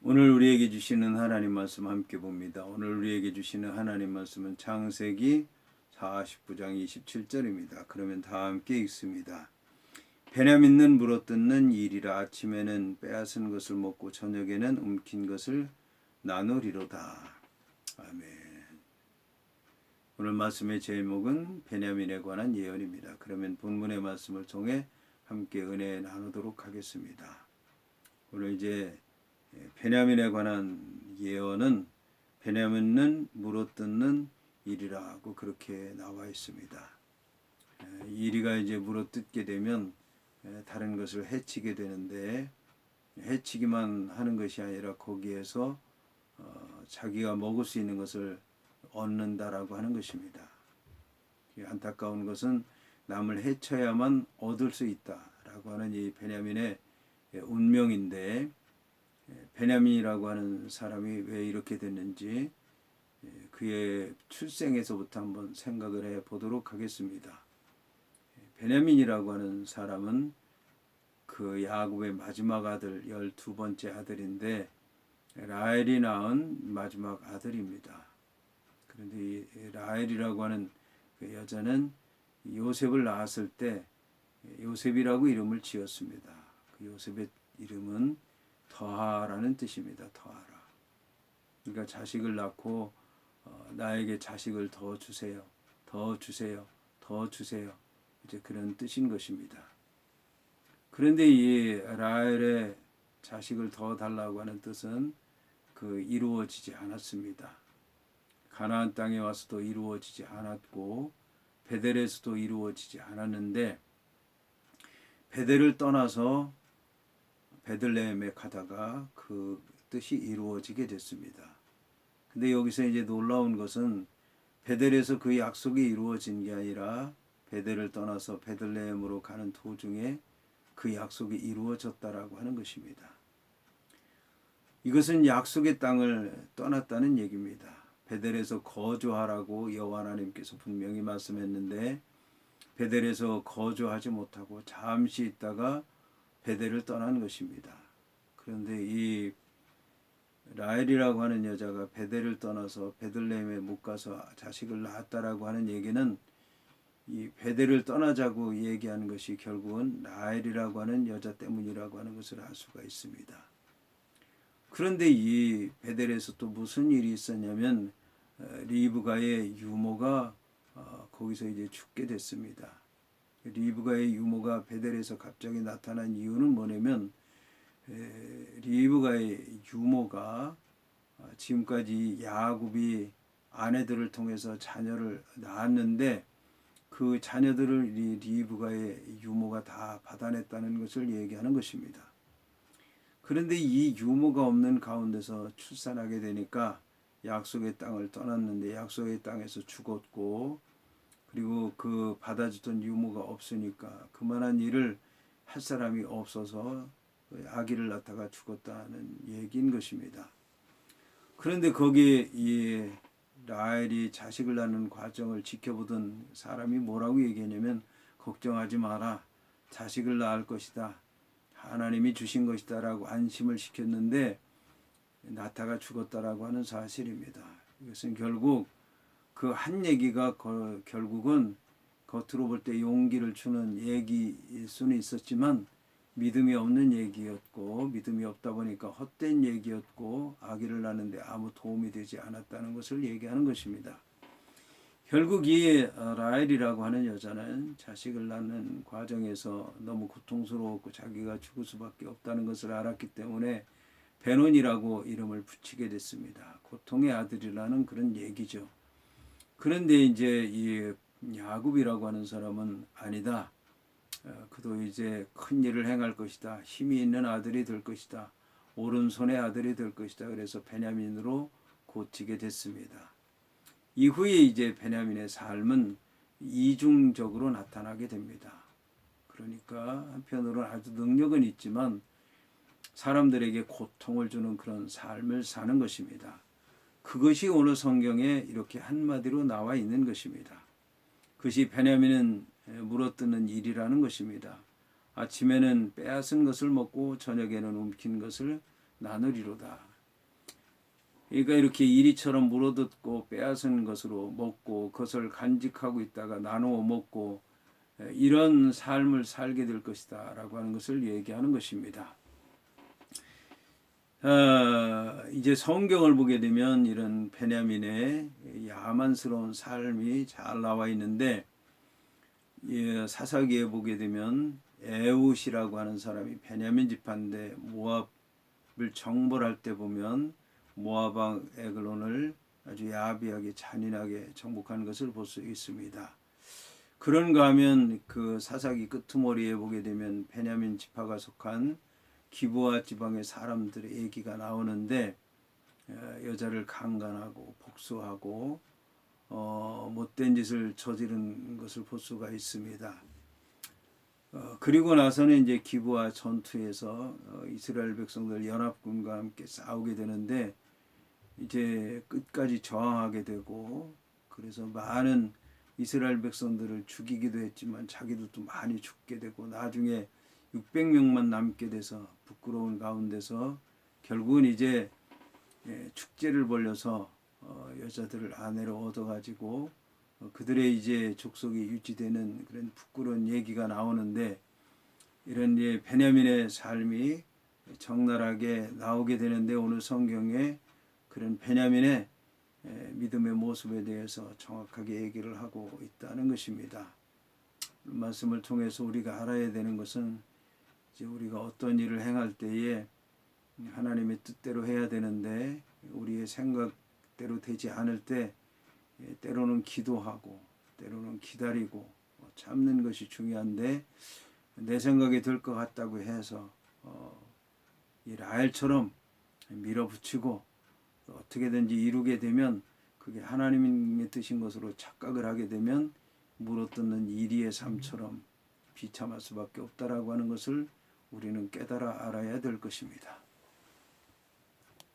오늘 우리에게 주시는 하나님 말씀 함께 봅니다. 오늘 우리에게 주시는 하나님 말씀은 창세기 49장 27절입니다. 그러면 다 함께 읽습니다. 베냐민은 물어뜯는 일이라. 아침에는 빼앗은 것을 먹고 저녁에는 움킨 것을 나누리로다. 아멘. 오늘 말씀의 제목은 베냐민에 관한 예언입니다. 그러면 본문의 말씀을 통해 함께 은혜 나누도록 하겠습니다. 오늘 이제 베냐민에 관한 예언은 베냐민은 물어뜯는 일이라고 그렇게 나와 있습니다. 이리가 이제 물어뜯게 되면 다른 것을 해치게 되는데, 해치기만 하는 것이 아니라 거기에서 자기가 먹을 수 있는 것을 얻는다라고 하는 것입니다. 안타까운 것은 남을 해쳐야만 얻을 수 있다라고 하는 이 베냐민의 운명인데, 베냐민이라고 하는 사람이 왜 이렇게 됐는지 그의 출생에서부터 한번 생각을 해 보도록 하겠습니다. 베냐민이라고 하는 사람은 그 야곱의 마지막 아들, 12번째 아들인데 라헬이 낳은 마지막 아들입니다. 그런데 이 라헬이라고 하는 그 여자는 요셉을 낳았을 때 요셉이라고 이름을 지었습니다. 그 요셉의 이름은 더하라는 뜻입니다. 더하라. 그러니까 자식을 낳고 나에게 자식을 더 주세요. 더 주세요. 더 주세요. 이제 그런 뜻인 것입니다. 그런데 이 라헬의 자식을 더 달라고 하는 뜻은 이루어지지 않았습니다. 가나안 땅에 와서도 이루어지지 않았고 베델에서도 이루어지지 않았는데, 베델을 떠나서 베들레헴에 가다가 그 뜻이 이루어지게 됐습니다. 근데 여기서 이제 놀라운 것은 베델에서 그 약속이 이루어진 게 아니라 베델을 떠나서 베들레헴으로 가는 도중에 그 약속이 이루어졌다라고 하는 것입니다. 이것은 약속의 땅을 떠났다는 얘기입니다. 베델에서 거주하라고 여호와 하나님께서 분명히 말씀했는데 베델에서 거주하지 못하고 잠시 있다가 베델을 떠난 것입니다. 그런데 이 라헬이라고 하는 여자가 베델을 떠나서 베들레헴에 못 가서 자식을 낳았다라고 하는 얘기는 이 베델을 떠나자고 얘기하는 것이 결국은 라헬이라고 하는 여자 때문이라고 하는 것을 알 수가 있습니다. 그런데 이 베델에서 또 무슨 일이 있었냐면 리브가의 유모가 거기서 이제 죽게 됐습니다. 리브가의 유모가 베델에서 갑자기 나타난 이유는 뭐냐면 리브가의 유모가 지금까지 야곱이 아내들을 통해서 자녀를 낳았는데 그 자녀들을 리브가의 유모가 다 받아냈다는 것을 얘기하는 것입니다. 그런데 이 유모가 없는 가운데서 출산하게 되니까 약속의 땅을 떠났는데 약속의 땅에서 죽었고, 그리고 그 받아주던 유모가 없으니까 그만한 일을 할 사람이 없어서 아기를 낳다가 죽었다는 얘기인 것입니다. 그런데 거기에 이 라헬이 자식을 낳는 과정을 지켜보던 사람이 뭐라고 얘기했냐면, 걱정하지 마라, 자식을 낳을 것이다, 하나님이 주신 것이다 라고 안심을 시켰는데 낳다가 죽었다라고 하는 사실입니다. 이것은 결국 그 한 얘기가 결국은 겉으로 볼 때 용기를 주는 얘기일 수는 있었지만 믿음이 없는 얘기였고, 믿음이 없다 보니까 헛된 얘기였고 아기를 낳는데 아무 도움이 되지 않았다는 것을 얘기하는 것입니다. 결국 이 라헬이라고 하는 여자는 자식을 낳는 과정에서 너무 고통스러웠고 자기가 죽을 수밖에 없다는 것을 알았기 때문에 베논이라고 이름을 붙이게 됐습니다. 고통의 아들이라는 그런 얘기죠. 그런데 이제 이 야곱이라고 하는 사람은 아니다. 그도 이제 큰 일을 행할 것이다. 힘이 있는 아들이 될 것이다. 오른손의 아들이 될 것이다. 그래서 베냐민으로 고치게 됐습니다. 이후에 이제 베냐민의 삶은 이중적으로 나타나게 됩니다. 그러니까 한편으로는 아주 능력은 있지만 사람들에게 고통을 주는 그런 삶을 사는 것입니다. 그것이 오늘 성경에 이렇게 한마디로 나와 있는 것입니다. 그것이 베냐민은 물어뜯는 일이라는 것입니다. 아침에는 빼앗은 것을 먹고 저녁에는 움킨 것을 나누리로다. 그러니까 이렇게 이리처럼 물어뜯고 빼앗은 것으로 먹고 그것을 간직하고 있다가 나누어 먹고 이런 삶을 살게 될 것이다 라고 하는 것을 얘기하는 것입니다. 이제 성경을 보게 되면 이런 베냐민의 야만스러운 삶이 잘 나와 있는데 사사기에 보게 되면 에훗이라고 하는 사람이 베냐민 지파인데 모압을 정벌할 때 보면 모압 왕 에글론을 아주 야비하게 잔인하게 정복한 것을 볼 수 있습니다. 그런가 하면 그 사사기 끄트머리에 보게 되면 베냐민 지파가 속한 기브아 지방의 사람들의 얘기가 나오는데 여자를 강간하고 복수하고 못된 짓을 저지른 것을 볼 수가 있습니다. 그리고 나서는 이제 기브아 전투에서 이스라엘 백성들 연합군과 함께 싸우게 되는데 이제 끝까지 저항하게 되고 그래서 많은 이스라엘 백성들을 죽이기도 했지만 자기들도 많이 죽게 되고 나중에 600명만 남게 돼서 부끄러운 가운데서 결국은 이제 축제를 벌려서 여자들을 아내로 얻어가지고 그들의 이제 족속이 유지되는 그런 부끄러운 얘기가 나오는데 이런 베냐민의 삶이 적나라하게 나오게 되는데 오늘 성경에 그런 베냐민의 믿음의 모습에 대해서 정확하게 얘기를 하고 있다는 것입니다. 말씀을 통해서 우리가 알아야 되는 것은 이제 우리가 어떤 일을 행할 때에 하나님의 뜻대로 해야 되는데 우리의 생각대로 되지 않을 때 때로는 기도하고 때로는 기다리고 참는 것이 중요한데 내 생각이 될 것 같다고 해서 이 라헬처럼 밀어붙이고 어떻게든지 이루게 되면 그게 하나님의 뜻인 것으로 착각을 하게 되면 물어뜯는 이리의 삶처럼 비참할 수밖에 없다라고 하는 것을 우리는 깨달아 알아야 될 것입니다.